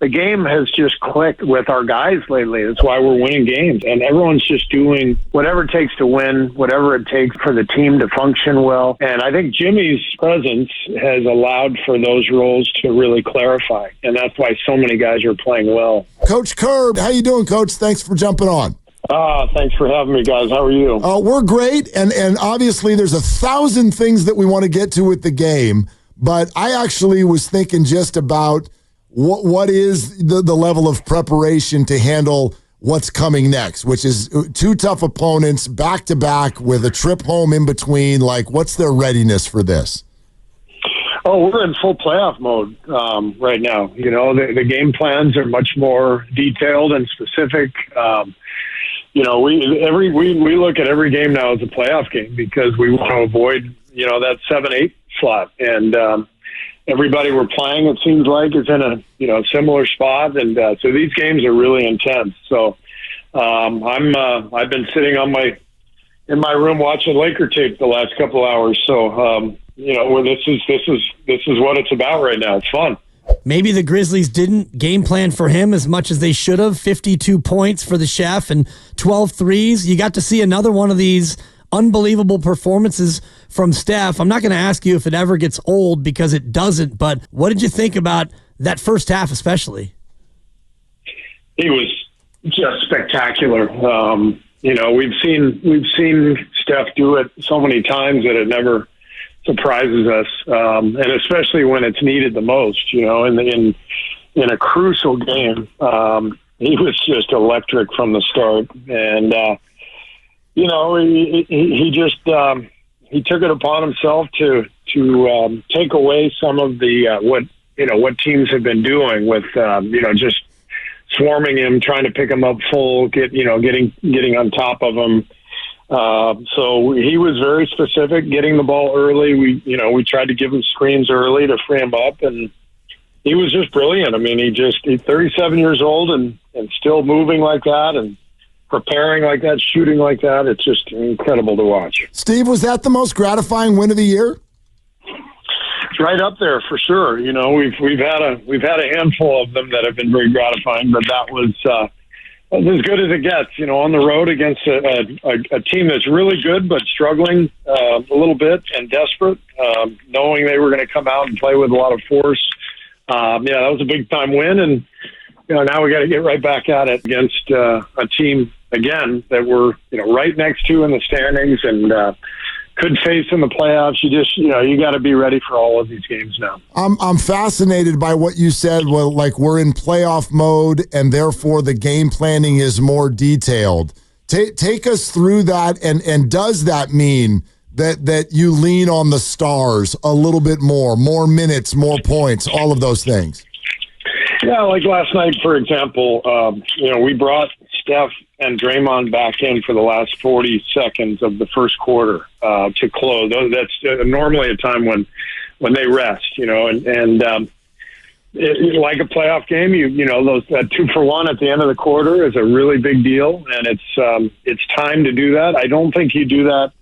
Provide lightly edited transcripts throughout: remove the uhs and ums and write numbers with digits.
the game has just clicked with our guys lately. That's why we're winning games. And everyone's just doing whatever it takes to win, whatever it takes for the team to function well. And I think Jimmy's presence has allowed for those roles to really clarify. And that's why so many guys are playing well. Coach Kerr, how you doing, Coach? Thanks for jumping on. Thanks for having me, guys. How are you? We're great. And obviously there's 1,000 things that we want to get to with the game. But I actually was thinking just about what is the level of preparation to handle what's coming next, which is 2 tough opponents back-to-back with a trip home in between. Like, what's their readiness for this? Oh, we're in full playoff mode right now. You know, the game plans are much more detailed and specific. We look at every game now as a playoff game because we want to avoid, that 7-8 slot. And everybody we're playing, it seems like, is in a similar spot, and so these games are really intense. So I've been sitting in my room watching Laker tape the last couple hours. So this is what it's about right now. It's fun. Maybe the Grizzlies didn't game plan for him as much as they should have. 52 points for the chef and 12 threes. You got to see another one of these unbelievable performances from Steph. I'm not going to ask you if it ever gets old because it doesn't, but what did you think about that first half especially? He was just spectacular. We've seen Steph do it so many times that it never surprises us, and especially when it's needed the most. In a crucial game, he was just electric from the start, and he took it upon himself to take away some of the what teams have been doing with just swarming him, trying to pick him up full, getting on top of him. So he was very specific, getting the ball early. We tried to give him screens early to free him up, and he was just brilliant. I mean, he's 37 years old and still moving like that and preparing like that, shooting like that. It's just incredible to watch. Steve, was that the most gratifying win of the year? It's right up there for sure. We've had a handful of them that have been very gratifying, but that was as good as it gets, on the road against a team that's really good but struggling a little bit and desperate, knowing they were going to come out and play with a lot of force. That was a big-time win, and now we got to get right back at it against a team, again, that we're right next to in the standings and could face in the playoffs. You got to be ready for all of these games now. I'm fascinated by what you said. Well, like we're in playoff mode, and therefore the game planning is more detailed. Take us through that, and does that mean that you lean on the stars a little bit more minutes, more points, all of those things? Yeah, like last night, for example, we brought Steph and Draymond back in for the last 40 seconds of the first quarter to close. That's normally a time when they rest, and like a playoff game, that 2-for-1 at the end of the quarter is a really big deal, and it's time to do that. I don't think you do that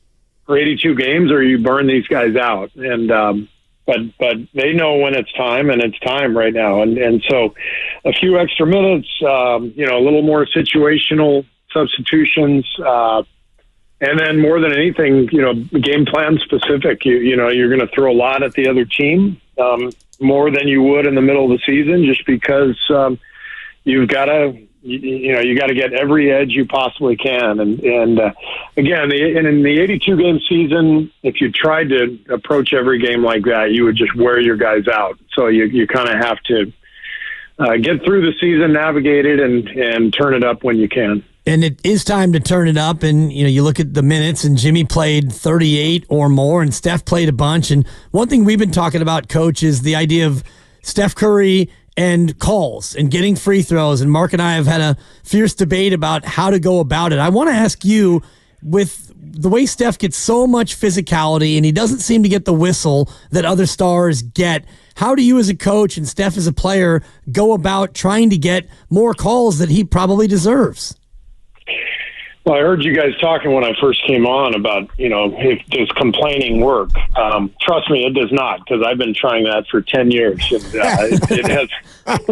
for 82 games or you burn these guys out, and but they know when it's time, and it's time right now. And so a few extra minutes, a little more situational substitutions, and then more than anything, game plan specific. You're going to throw a lot at the other team, more than you would in the middle of the season, just because you've got to get every edge you possibly can. And again, in the 82 game season, if you tried to approach every game like that, you would just wear your guys out. So you kind of have to get through the season, navigate it, and turn it up when you can. And it is time to turn it up. And, you look at the minutes, and Jimmy played 38 or more, and Steph played a bunch. And one thing we've been talking about, Coach, is the idea of Steph Curry and calls and getting free throws. And Mark and I have had a fierce debate about how to go about it. I want to ask you, with the way Steph gets so much physicality and he doesn't seem to get the whistle that other stars get, how do you as a coach and Steph as a player go about trying to get more calls that he probably deserves? Well, I heard you guys talking when I first came on about, if does complaining work? Trust me, it does not, because I've been trying that for 10 years, and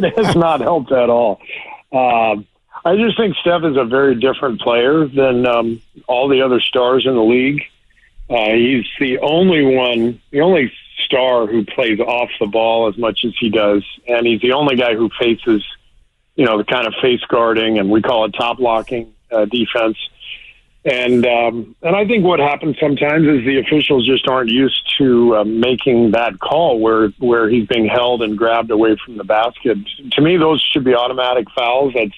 it has not helped at all. I just think Steph is a very different player than all the other stars in the league. He's the only star who plays off the ball as much as he does, and he's the only guy who faces, the kind of face guarding, and we call it top locking defense. And I think what happens sometimes is the officials just aren't used to making that call where he's being held and grabbed away from the basket. To me, those should be automatic fouls. That's,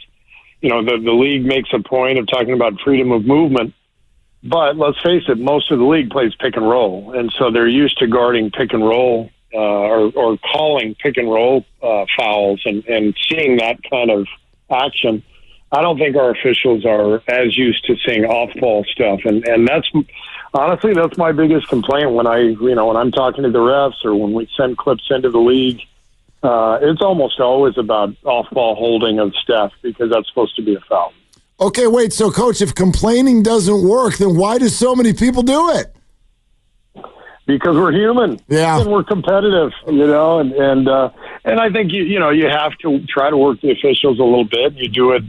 the league makes a point of talking about freedom of movement. But let's face it, most of the league plays pick and roll. And so they're used to guarding pick and roll or calling pick and roll fouls and seeing that kind of action. I don't think our officials are as used to seeing off-ball stuff, and that's honestly that's my biggest complaint when I'm talking to the refs or when we send clips into the league. It's almost always about off-ball holding of Steph because that's supposed to be a foul. Okay, wait. So, Coach, if complaining doesn't work, then why do so many people do it? Because we're human, yeah, and we're competitive, and I think you have to try to work the officials a little bit. You do it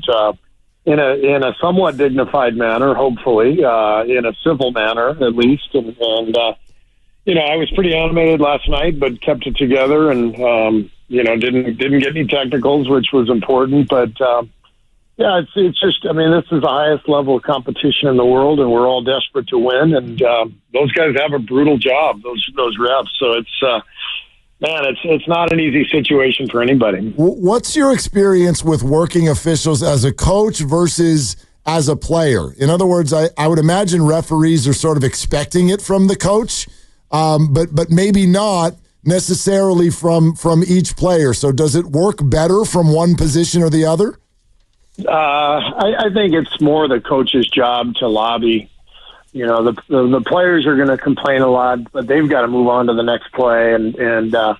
in a somewhat dignified manner, hopefully, in a civil manner at least. And I was pretty animated last night, but kept it together, and didn't get any technicals, which was important. But yeah, it's just, this is the highest level of competition in the world, and we're all desperate to win. And those guys have a brutal job, those refs. So it's not an easy situation for anybody. What's your experience with working officials as a coach versus as a player? In other words, I would imagine referees are sort of expecting it from the coach, but maybe not necessarily from each player. So does it work better from one position or the other? I think it's more the coach's job to lobby. The players are going to complain a lot, but they've got to move on to the next play. And I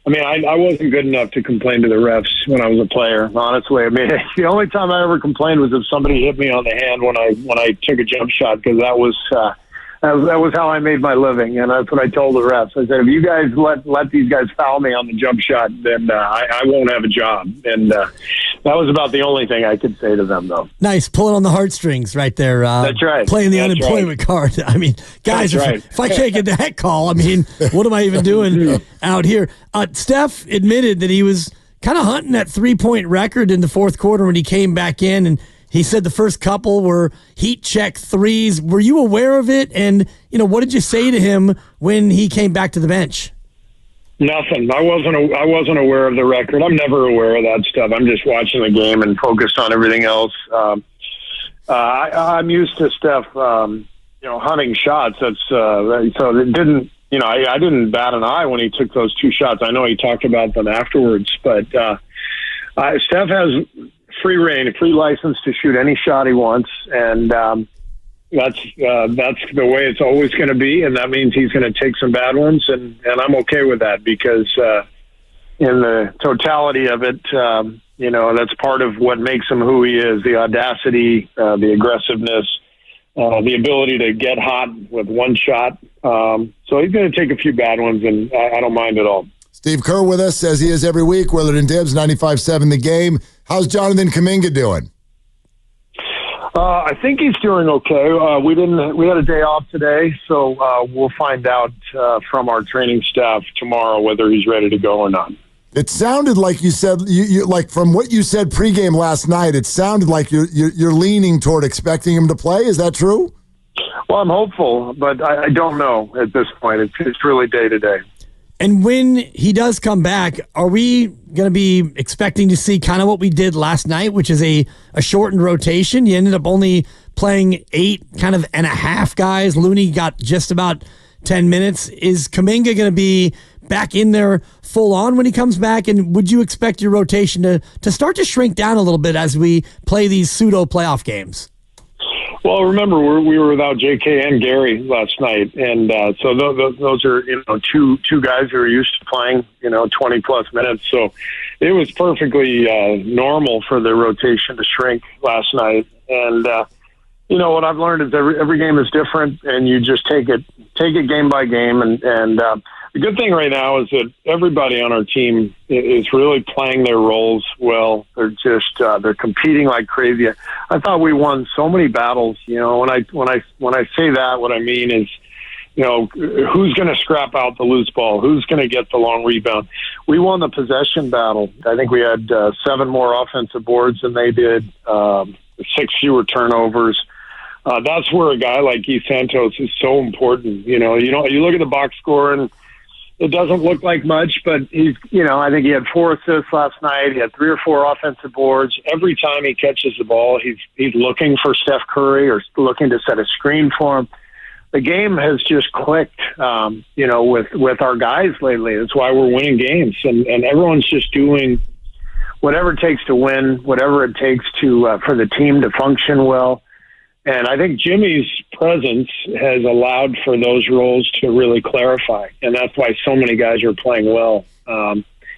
wasn't good enough to complain to the refs when I was a player, honestly. The only time I ever complained was if somebody hit me on the hand when I took a jump shot, because that was how I made my living, and that's what I told the refs. I said, if you guys let these guys foul me on the jump shot, then I won't have a job. And that was about the only thing I could say to them, though. Nice, pulling on the heartstrings right there. That's right. Playing the unemployment card. Guys, if I can't get that call, what am I even doing out here? Steph admitted that he was kind of hunting that 3-point record in the fourth quarter when he came back in, and he said the first couple were heat check threes. Were you aware of it? And, what did you say to him when he came back to the bench? Nothing. I wasn't aware of the record. I'm never aware of that stuff. I'm just watching the game and focused on everything else. I'm used to Steph, hunting shots. That's so it didn't. I didn't bat an eye when he took those two shots. I know he talked about them afterwards, but Steph has free reign, free license to shoot any shot he wants, and that's the way it's always going to be, and that means he's going to take some bad ones, and I'm okay with that because in the totality of it, that's part of what makes him who he is: the audacity, the aggressiveness, the ability to get hot with one shot. So he's going to take a few bad ones, and I don't mind at all. Steve Kerr with us, as he is every week. Willard and Dibs, 95.7 The Game. How's Jonathan Kuminga doing? I think he's doing okay. We had a day off today, so we'll find out from our training staff tomorrow whether he's ready to go or not. It sounded like you said, you like from what you said pregame last night, it sounded like you're leaning toward expecting him to play. Is that true? Well, I'm hopeful, but I don't know at this point. It's really day to day. And when he does come back, are we going to be expecting to see kind of what we did last night, which is a shortened rotation? You ended up only playing 8 kind of and a half guys. Looney got just about 10 minutes. Is Kuminga going to be back in there full on when he comes back? And would you expect your rotation to start to shrink down a little bit as we play these pseudo playoff games? Well, remember, we were without J.K. and Gary last night, and so those are two guys who are used to playing 20-plus minutes. So it was perfectly normal for the rotation to shrink last night. And what I've learned is every game is different, and you just take it game by game. And the good thing right now is that everybody on our team is really playing their roles well. They're just they're competing like crazy. I thought we won so many battles. When I say that, what I mean is, who's going to scrap out the loose ball? Who's going to get the long rebound? We won the possession battle. I think we had 7 more offensive boards than they did, 6 fewer turnovers. That's where a guy like Guy Santos is so important. You look at the box score and it doesn't look like much, but I think he had 4 assists last night. He had 3 or 4 offensive boards. Every time he catches the ball, he's looking for Steph Curry or looking to set a screen for him. The game has just clicked, with our guys lately. That's why we're winning games, and everyone's just doing whatever it takes to win, whatever it takes to for the team to function well. And I think Jimmy's presence has allowed for those roles to really clarify. And that's why so many guys are playing well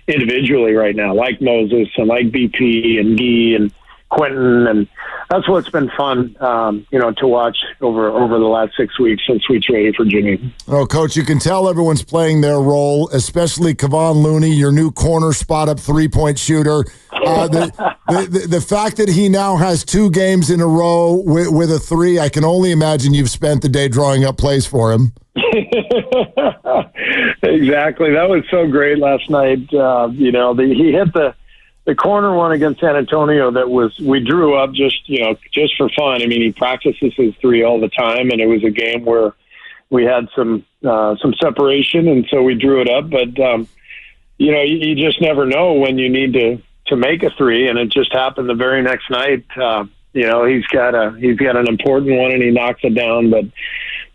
individually right now, like Moses and like BP and Guy and Quentin. And that's what's been fun, to watch over the last 6 weeks since we traded for Jimmy. Oh, Coach, you can tell everyone's playing their role, especially Kevon Looney, your new corner spot-up three-point shooter. The fact that he now has 2 games in a row with a 3, I can only imagine you've spent the day drawing up plays for him. Exactly. That was so great last night. He hit the corner one against San Antonio we drew up just for fun. I mean, he practices his 3 all the time, and it was a game where we had some separation, and so we drew it up. But, you just never know when you need to make a 3, and it just happened the very next night. He's got an important one, and he knocks it down. But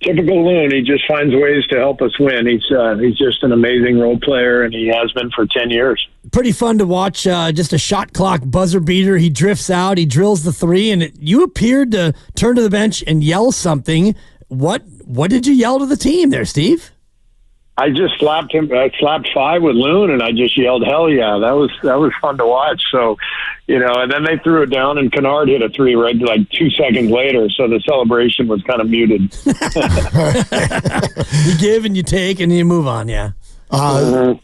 typical Loon, he just finds ways to help us win. He's just an amazing role player, and he has been for 10 years. Pretty fun to watch. Just a shot clock buzzer beater. He drifts out, he drills the 3, and you appeared to turn to the bench and yell something. What did you yell to the team there, Steve? I just slapped him. I slapped 5 with Loon, and I just yelled, "Hell yeah!" That was fun to watch. So, and then they threw it down, and Kennard hit a 3 right like 2 seconds later. So the celebration was kind of muted. You give and you take, and you move on. Yeah.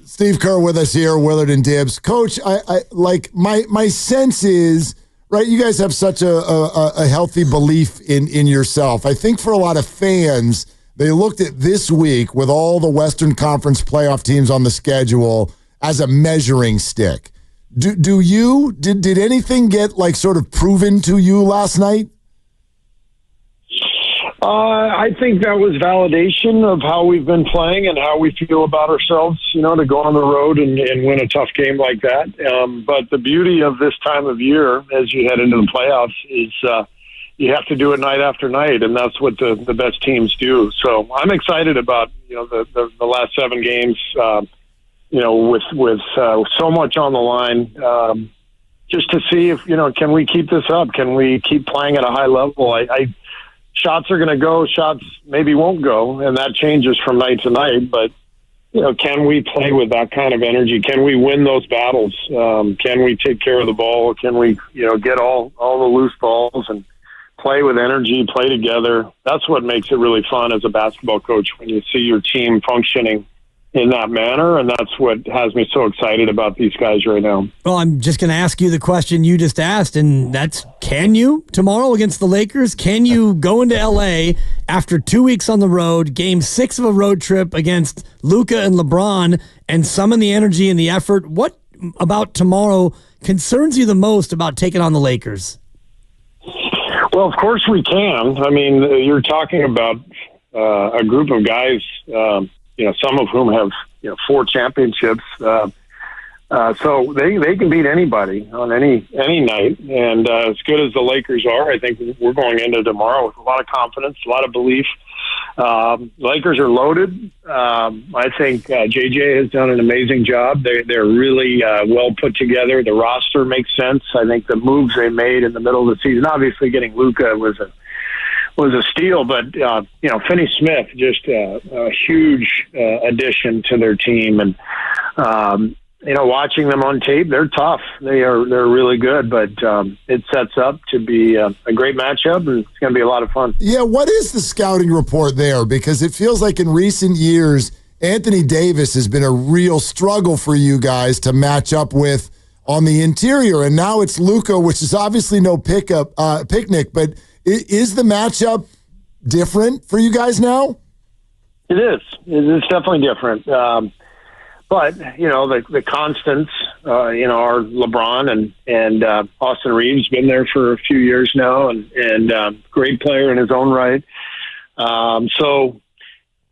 Steve Kerr with us here, Willard and Dibs. Coach, I like my sense is, right, you guys have such a healthy belief in yourself. I think for a lot of fans, they looked at this week with all the Western Conference playoff teams on the schedule as a measuring stick. Did anything get like sort of proven to you last night? I think that was validation of how we've been playing and how we feel about ourselves, to go on the road and win a tough game like that. But the beauty of this time of year, as you head into the playoffs, is you have to do it night after night, and that's what the best teams do. So I'm excited about the last 7 games, with so much on the line, just to see if can we keep this up? Can we keep playing at a high level? Shots are going to go, shots maybe won't go, and that changes from night to night. But can we play with that kind of energy? Can we win those battles? Can we take care of the ball? Can we get all the loose balls and play with energy, play together? That's what makes it really fun as a basketball coach, when you see your team functioning in that manner, and that's what has me so excited about these guys right now. Well, I'm just going to ask you the question you just asked, and that's, can you tomorrow against the Lakers? Can you go into L.A. after 2 weeks on the road, game 6 of a road trip against Luka and LeBron, and summon the energy and the effort? What about tomorrow concerns you the most about taking on the Lakers? Well, of course we can. I mean, you're talking about a group of guys, some of whom have 4 championships. So they can beat anybody on any night. And as good as the Lakers are, I think we're going into tomorrow with a lot of confidence, a lot of belief. Lakers are loaded. I think JJ has done an amazing job. They're really well put together. The roster makes sense. I think the moves they made in the middle of the season, obviously getting Luka was a steal, but Finney Smith, just a huge addition to their team, and watching them on tape, they're tough. They're really good, but it sets up to be a great matchup, and it's going to be a lot of fun. Yeah, what is the scouting report there? Because it feels like in recent years, Anthony Davis has been a real struggle for you guys to match up with on the interior, and now it's Luka, which is obviously no picnic, but is the matchup different for you guys now? It is. It's definitely different. But, the constants, are LeBron and Austin Reeves, been there for a few years now, and great player in his own right. So,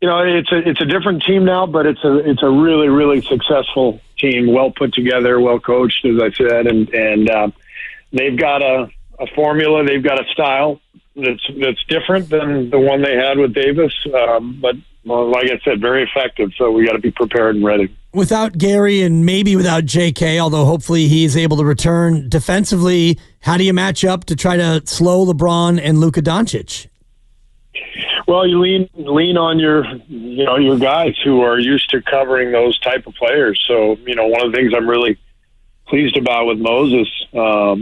it's a different team now, but it's a really, really successful team, well put together, well coached, as I said, and they've got a formula, they've got a style that's different than the one they had with Davis, but like I said, very effective. So we got to be prepared and ready. Without Gary and maybe without JK, although hopefully he's able to return defensively, how do you match up to try to slow LeBron and Luka Doncic? Well, you lean on your guys who are used to covering those type of players. So, one of the things I'm really pleased about with Moses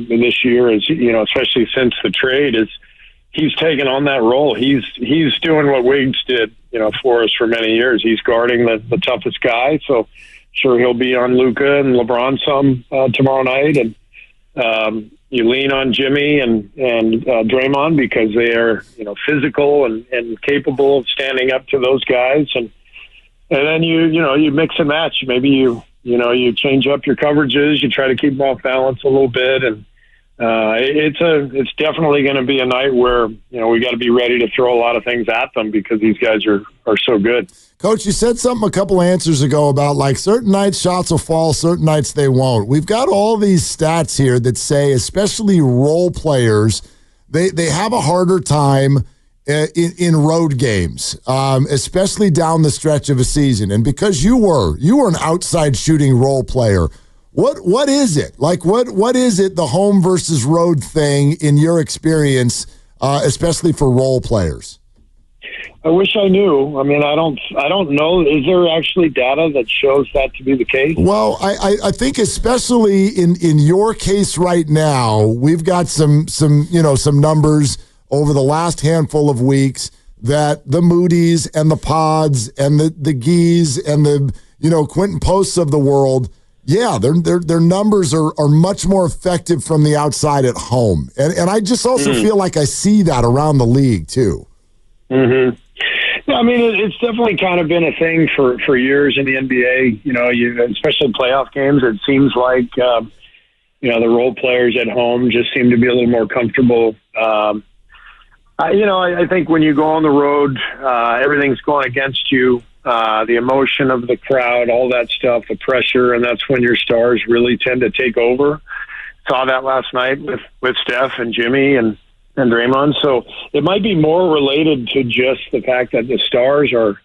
this year is, especially since the trade, is he's taken on that role. He's doing what Wiggs did, for us for many years. He's guarding the toughest guy. So sure, he'll be on Luka and LeBron some tomorrow night. And you lean on Jimmy and Draymond because they are, physical and capable of standing up to those guys. And then you mix and match. Maybe you change up your coverages. You try to keep them off balance a little bit, and it's definitely going to be a night where we got to be ready to throw a lot of things at them because these guys are so good. Coach, you said something a couple answers ago about like certain nights shots will fall, certain nights they won't. We've got all these stats here that say, especially role players, they have a harder time in road games, especially down the stretch of a season. And because you were an outside shooting role player, what is it? Like what is it, the home versus road thing in your experience, especially for role players? I wish I knew. I mean, I don't know. Is there actually data that shows that to be the case? Well, I think especially in your case right now, we've got some numbers over the last handful of weeks that the Moody's and the Pods and the Gees and the Quentin Posts of the world, yeah, their numbers are much more effective from the outside at home. And I just also feel like I see that around the league too. Mm-hmm. Yeah, I mean, it's definitely kind of been a thing for years in the NBA. Especially playoff games, it seems like, the role players at home just seem to be a little more comfortable. I think when you go on the road, everything's going against you. The emotion of the crowd, all that stuff, the pressure, and that's when your stars really tend to take over. Saw that last night with Steph and Jimmy and Draymond. So it might be more related to just the fact that the stars are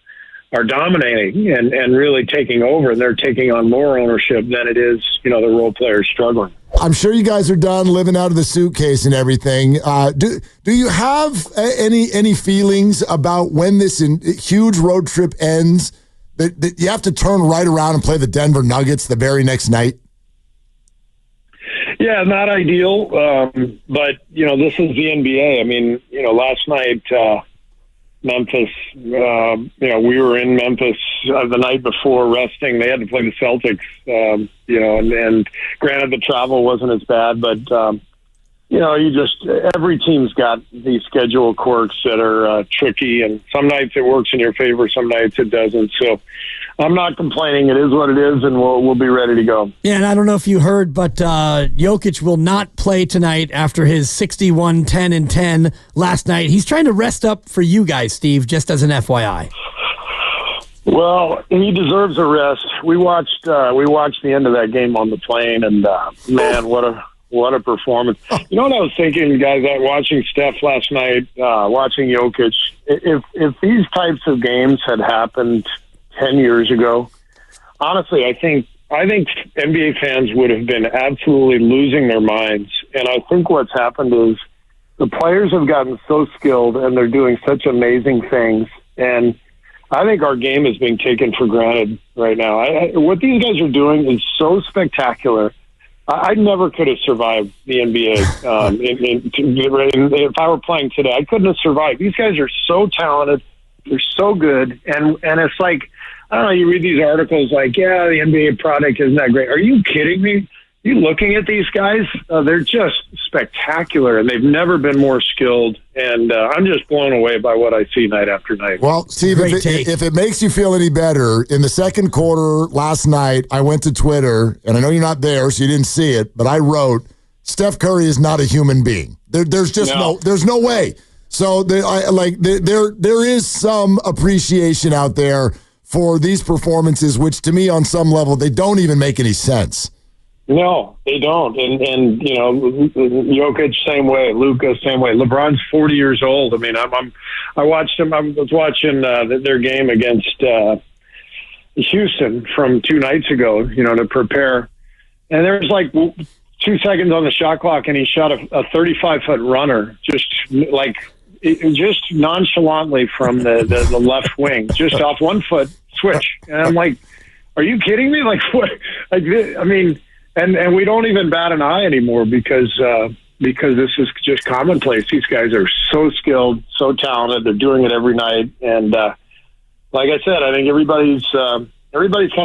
dominating and really taking over, and they're taking on more ownership than it is, the role players struggling. I'm sure you guys are done living out of the suitcase and everything. Do you have any feelings about when this huge road trip ends, that you have to turn right around and play the Denver Nuggets the very next night? Yeah, not ideal. But, this is the NBA. I mean, last night, Memphis, we were in Memphis the night before resting. They had to play the Celtics, and granted the travel wasn't as bad, but, every team's got these schedule quirks that are tricky, and some nights it works in your favor, some nights it doesn't. So I'm not complaining. It is what it is, and we'll be ready to go. Yeah, and I don't know if you heard, but Jokic will not play tonight after his 61, 10, and 10 last night. He's trying to rest up for you guys, Steve, just as an FYI. Well, he deserves a rest. We watched the end of that game on the plane, and man, what a performance. You know what I was thinking, guys, watching Steph last night, watching Jokic, if these types of games had happened 10 years ago, honestly, I think NBA fans would have been absolutely losing their minds. And I think what's happened is the players have gotten so skilled and they're doing such amazing things. And I think our game is being taken for granted right now. What these guys are doing is so spectacular. I never could have survived the NBA. If I were playing today, I couldn't have survived. These guys are so talented. They're so good. And it's like, I don't know, you read these articles like, yeah, the NBA product isn't that great. Are you kidding me? You looking at these guys, they're just spectacular, and they've never been more skilled. And I'm just blown away by what I see night after night. Well, Steve, if it makes you feel any better, in the second quarter last night, I went to Twitter, and I know you're not there, so you didn't see it, but I wrote, Steph Curry is not a human being. There's just there's no way. So there is some appreciation out there for these performances, which to me, on some level, they don't even make any sense. No, they don't. And you know, Jokic same way, Luka same way. LeBron's 40 years old. I mean, I watched him. I was watching their game against Houston from 2 nights ago. You know, to prepare, and there was like 2 seconds on the shot clock, and he shot a 35-foot runner, just nonchalantly from the left wing, just off 1 foot switch. And I'm like, are you kidding me? Like what? Like I mean. And we don't even bat an eye anymore because this is just commonplace. These guys are so skilled, so talented. They're doing it every night. And like I said, I think everybody's kind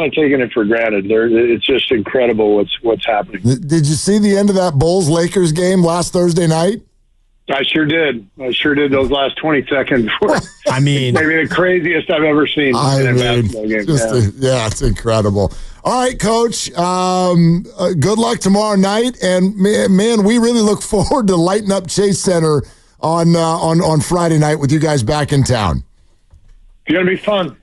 of taking it for granted. It's just incredible what's happening. Did you see the end of that Bulls-Lakers game last Thursday night? I sure did. Those last 20 seconds were maybe the craziest I've ever seen in a basketball game. It's incredible. All right, Coach. Good luck tomorrow night, and man, we really look forward to lighting up Chase Center on Friday night with you guys back in town. It's gonna be fun.